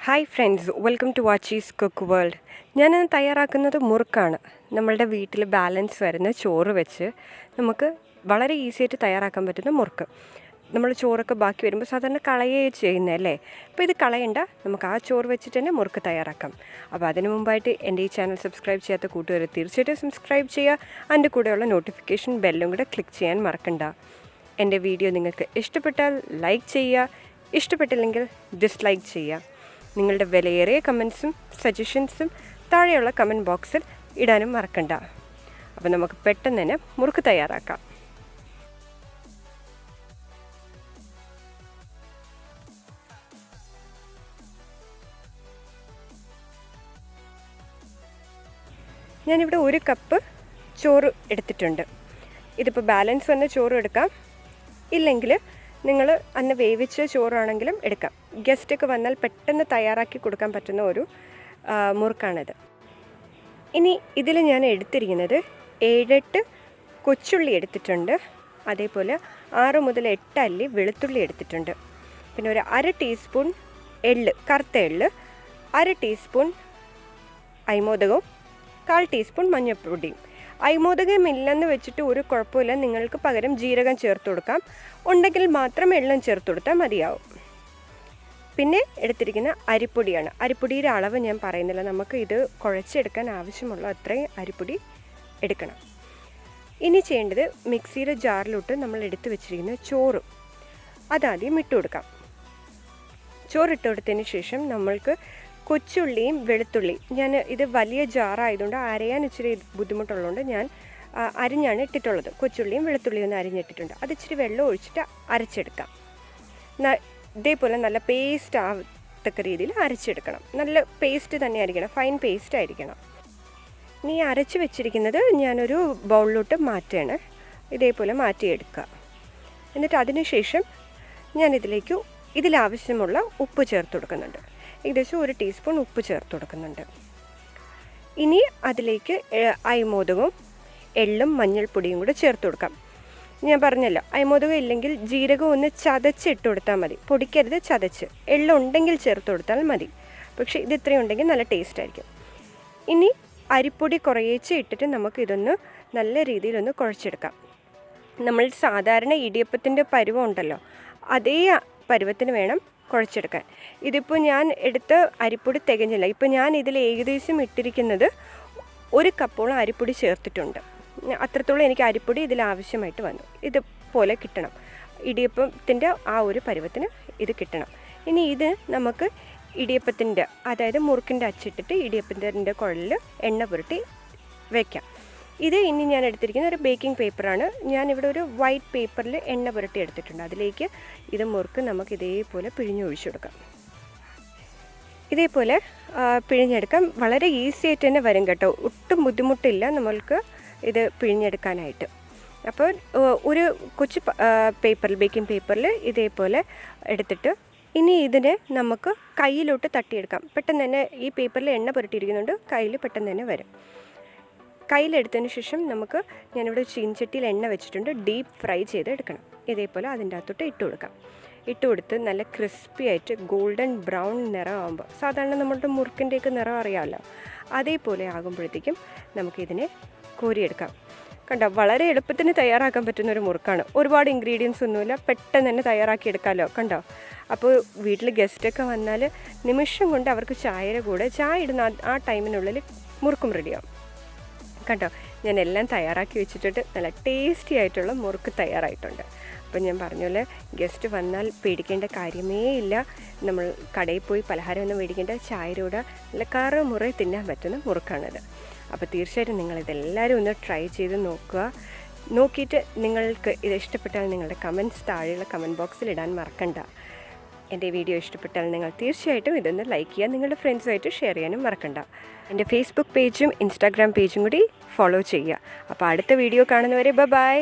Hi friends, welcome to Aachi's scookworld. ഞാനിന്ന് തയ്യാറാക്കുന്നത് മുറുക്കാണ്. നമ്മളുടെ വീട്ടിൽ ബാലൻസ് വരുന്ന ചോറ് വെച്ച് നമുക്ക് വളരെ ഈസി ആയിട്ട് തയ്യാറാക്കാൻ പറ്റുന്ന മുറുക്ക്. നമ്മൾ ചോറൊക്കെ ബാക്കി വരുമ്പോൾ സാധാരണ കളയുകയും ചെയ്യുന്നതല്ലേ. അപ്പോൾ ഇത് കളയണ്ട, നമുക്ക് ആ ചോറ് വെച്ചിട്ട് തന്നെ മുറുക്ക് തയ്യാറാക്കാം. അപ്പോൾ അതിന് മുമ്പായിട്ട് എൻ്റെ ഈ ചാനൽ സബ്സ്ക്രൈബ് ചെയ്യാത്ത കൂട്ടുകാർ തീർച്ചയായിട്ടും സബ്സ്ക്രൈബ് ചെയ്യുക. അതിൻ്റെ കൂടെയുള്ള നോട്ടിഫിക്കേഷൻ ബെല്ലും കൂടെ ക്ലിക്ക് ചെയ്യാൻ മറക്കണ്ട. എൻ്റെ വീഡിയോ നിങ്ങൾക്ക് ഇഷ്ടപ്പെട്ടാൽ ലൈക്ക് ചെയ്യുക, ഇഷ്ടപ്പെട്ടില്ലെങ്കിൽ ഡിസ്ലൈക്ക് ചെയ്യുക. നിങ്ങളുടെ വിലയേറിയ കമൻസും സജഷൻസും താഴെയുള്ള കമൻറ്റ് ബോക്സിൽ ഇടാനും മറക്കണ്ട. അപ്പോൾ നമുക്ക് പെട്ടെന്ന് തന്നെ മുറുക്ക് തയ്യാറാക്കാം. ഞാനിവിടെ 1 കപ്പ് ചോറ് എടുത്തിട്ടുണ്ട്. ഇതിപ്പോൾ ബാലൻസ് വന്ന ചോറ് എടുക്കാം, ഇല്ലെങ്കിൽ നിങ്ങൾ അന്ന് വേവിച്ച ചോറാണെങ്കിലും എടുക്കാം. ഗസ്റ്റൊക്കെ വന്നാൽ പെട്ടെന്ന് തയ്യാറാക്കി കൊടുക്കാൻ പറ്റുന്ന ഒരു മുറുക്കാണിത്. ഇനി ഇതിൽ ഞാൻ എടുത്തിരിക്കുന്നത് 7-8 കൊച്ചുള്ളി എടുത്തിട്ടുണ്ട്. അതേപോലെ 6 മുതൽ 8 അല്ലി വെളുത്തുള്ളി എടുത്തിട്ടുണ്ട്. പിന്നെ ഒരു 1/2 ടീസ്പൂൺ എള്ള്, കറുത്ത എള്ള്, 1/2 ടീസ്പൂൺ അരിമോദകവും, 1/4 ടീസ്പൂൺ മഞ്ഞൾപ്പൊടിയും. അരിമോദകം ഇല്ലെന്ന് വെച്ചിട്ട് ഒരു കുഴപ്പമില്ല, നിങ്ങൾക്ക് പകരം ജീരകം ചേർത്ത് കൊടുക്കാം. ഉണ്ടെങ്കിൽ മാത്രം എള്ളം ചേർത്ത് കൊടുത്താൽ മതിയാവും. പിന്നെ എടുത്തിരിക്കുന്ന അരിപ്പൊടിയാണ്. അരിപ്പൊടിയുടെ അളവ് ഞാൻ പറയുന്നില്ല, നമുക്ക് ഇത് കുഴച്ചെടുക്കാൻ ആവശ്യമുള്ള അത്രയും അരിപ്പൊടി എടുക്കണം. ഇനി ചെയ്യേണ്ടത് മിക്സിയുടെ ജാറിലോട്ട് നമ്മൾ എടുത്ത് വെച്ചിരിക്കുന്ന ചോറ് അതാദ്യം ഇട്ട് കൊടുക്കാം. ചോറിട്ട് കൊടുത്തതിന് ശേഷം നമ്മൾക്ക് കൊച്ചുള്ളിയും വെളുത്തുള്ളിയും, ഞാൻ ഇത് വലിയ ജാറായതുകൊണ്ട് അരയാൻ ഇച്ചിരി ബുദ്ധിമുട്ടുള്ളതുകൊണ്ട് ഞാൻ അരിഞ്ഞാണ് ഇട്ടിട്ടുള്ളത്. കൊച്ചുള്ളിയും വെളുത്തുള്ളിയും ഒന്ന് അരിഞ്ഞിട്ടിട്ടുണ്ട്. അത് ഇച്ചിരി വെള്ളം ഒഴിച്ചിട്ട് അരച്ചെടുക്കാം. ഇതേപോലെ നല്ല പേസ്റ്റ് ആവത്തക്ക രീതിയിൽ അരച്ചെടുക്കണം. നല്ല പേസ്റ്റ് തന്നെ ആയിരിക്കണം, ഫൈൻ പേസ്റ്റ് ആയിരിക്കണം. ഇനി അരച്ച് വെച്ചിരിക്കുന്നത് ഞാനൊരു ബൗളിലോട്ട് മാറ്റുകയാണ്. ഇതേപോലെ മാറ്റിയെടുക്കുക. എന്നിട്ട് അതിന് ശേഷം ഞാൻ ഇതിലാവശ്യമുള്ള ഉപ്പ് ചേർത്ത് കൊടുക്കുന്നുണ്ട്. ഏകദേശം 1 ടീസ്പൂൺ ഉപ്പ് ചേർത്ത് കൊടുക്കുന്നുണ്ട്. ഇനി അതിലേക്ക് അരിമോദകവും എള്ളും മഞ്ഞൾപ്പൊടിയും കൂടെ ചേർത്ത് കൊടുക്കാം. ഞാൻ പറഞ്ഞല്ലോ, അരിമോദകം ഇല്ലെങ്കിൽ ജീരകം ഒന്ന് ചതച്ചിട്ട് കൊടുത്താൽ മതി, പൊടിക്കരുത്, ചതച്ച്. എള്ളുണ്ടെങ്കിൽ ചേർത്ത് കൊടുത്താൽ മതി. പക്ഷേ ഇത് ഇത്രയും ഉണ്ടെങ്കിൽ നല്ല ടേസ്റ്റ് ആയിരിക്കും. ഇനി അരിപ്പൊടി കുറേശ്ശെ ഇട്ടിട്ട് നമുക്ക് ഇതൊന്ന് നല്ല രീതിയിലൊന്ന് കുഴച്ചെടുക്കാം. നമ്മൾ സാധാരണ ഇടിയപ്പത്തിൻ്റെ പരുവം ഉണ്ടല്ലോ, അതേ പരുവത്തിന് വേണം കുഴച്ചെടുക്കാൻ. ഇതിപ്പോൾ ഞാൻ എടുത്ത അരിപ്പൊടി തികഞ്ഞില്ല. ഇപ്പോൾ ഞാൻ ഇതിൽ ഏകദേശം ഇട്ടിരിക്കുന്നത് 1 കപ്പോളം അരിപ്പൊടി ചേർത്തിട്ടുണ്ട്. അത്രത്തോളം എനിക്ക് അരിപ്പൊടി ഇതിൽ ആവശ്യമായിട്ട് വന്നു. ഇതുപോലെ കിട്ടണം, ഇടിയപ്പത്തിൻ്റെ ആ ഒരു പരുവത്തിന് ഇത് കിട്ടണം. ഇനി ഇത് നമുക്ക് ഇടിയപ്പത്തിൻ്റെ, അതായത് മുറുക്കിൻ്റെ അച്ചിട്ടിട്ട് ഇടിയപ്പത്തിൻ്റെ കുഴലിൽ എണ്ണ പുരട്ടി വയ്ക്കാം. ഇത് ഇനി ഞാൻ എടുത്തിരിക്കുന്ന ഒരു ബേക്കിംഗ് പേപ്പറാണ്. ഞാനിവിടെ ഒരു വൈറ്റ് പേപ്പറിൽ എണ്ണ പുരട്ടി എടുത്തിട്ടുണ്ട്. അതിലേക്ക് ഇത് മുറുക്ക് നമുക്ക് ഇതേപോലെ പിഴിഞ്ഞൊഴിച്ചു കൊടുക്കാം. ഇതേപോലെ പിഴിഞ്ഞെടുക്കാം. വളരെ ഈസി ആയിട്ട് തന്നെ വരും കേട്ടോ, ഒട്ടും ബുദ്ധിമുട്ടില്ല നമ്മൾക്ക് ഇത് പിഴിഞ്ഞെടുക്കാനായിട്ട്. അപ്പോൾ ഒരു കൊച്ചു പേപ്പറിൽ, ബേക്കിംഗ് പേപ്പറിൽ ഇതേപോലെ എടുത്തിട്ട് ഇനി ഇതിനെ നമുക്ക് കയ്യിലോട്ട് തട്ടിയെടുക്കാം. പെട്ടെന്ന് തന്നെ ഈ പേപ്പറിൽ എണ്ണ പുരട്ടിയിരിക്കുന്നുണ്ട്, കയ്യിൽ പെട്ടെന്ന് തന്നെ വരും. കയ്യിലെടുത്തതിന് ശേഷം ഞാനിവിടെ ചീൻചട്ടിയിൽ എണ്ണ വെച്ചിട്ടുണ്ട്, ഡീപ്പ് ഫ്രൈ ചെയ്ത് എടുക്കണം. ഇതേപോലെ അതിൻ്റെ അകത്തോട്ട് ഇട്ട് കൊടുക്കാം. ഇട്ട് കൊടുത്ത് നല്ല ക്രിസ്പി ആയിട്ട് ഗോൾഡൻ ബ്രൗൺ നിറമാകുമ്പോൾ, സാധാരണ നമ്മളുടെ മുറുക്കിൻ്റെയൊക്കെ നിറം അറിയാമല്ലോ, അതേപോലെ ആകുമ്പോഴത്തേക്കും നമുക്കിതിനെ കോരിയെടുക്കാം. കണ്ടോ, വളരെ എളുപ്പത്തിന് തയ്യാറാക്കാൻ പറ്റുന്ന ഒരു മുറുക്കാണ്. ഒരുപാട് ഇൻഗ്രീഡിയൻസ് ഒന്നുമില്ല, പെട്ടെന്ന് തന്നെ തയ്യാറാക്കി എടുക്കാമല്ലോ. കണ്ടോ, അപ്പോൾ വീട്ടിൽ ഗസ്റ്റൊക്കെ വന്നാൽ നിമിഷം കൊണ്ട് അവർക്ക് ചായയുടെ കൂടെ ചായ ഇടുന്ന ആ ടൈമിനുള്ളിൽ മുറുക്കും റെഡിയാവും. കണ്ടോ, ഞാൻ എല്ലാം തയ്യാറാക്കി വെച്ചിട്ട് നല്ല ടേസ്റ്റി ആയിട്ടുള്ള മുറുക്ക് തയ്യാറായിട്ടുണ്ട്. അപ്പോൾ ഞാൻ പറഞ്ഞ പോലെ ഗസ്റ്റ് വന്നാൽ പേടിക്കേണ്ട കാര്യമേ ഇല്ല. നമ്മൾ കടയിൽ പോയി പലഹാരമൊന്നും മേടിക്കേണ്ട, ചായയുടെ കൂടെ നല്ല കറുമുറ തിന്നാൻ പറ്റുന്ന മുറുക്കാണിത്. അപ്പോൾ തീർച്ചയായിട്ടും നിങ്ങളിതെല്ലാവരും ഒന്ന് ട്രൈ ചെയ്ത് നോക്കുക. നോക്കിയിട്ട് നിങ്ങൾക്ക് ഇത് ഇഷ്ടപ്പെട്ടാൽ നിങ്ങളുടെ കമൻറ്റ്സ് താഴെയുള്ള കമൻറ്റ് ബോക്സിൽ ഇടാൻ മറക്കണ്ട. എൻ്റെ വീഡിയോ ഇഷ്ടപ്പെട്ടാൽ നിങ്ങൾ തീർച്ചയായിട്ടും ഇതൊന്ന് ലൈക്ക് ചെയ്യുക, നിങ്ങളുടെ ഫ്രണ്ട്സുമായിട്ട് ഷെയർ ചെയ്യാനും മറക്കണ്ട. എൻ്റെ ഫേസ്ബുക്ക് പേജും ഇൻസ്റ്റാഗ്രാം പേജും കൂടി ഫോളോ ചെയ്യുക. അപ്പോൾ അടുത്ത വീഡിയോ കാണുന്നവരെ ബൈ.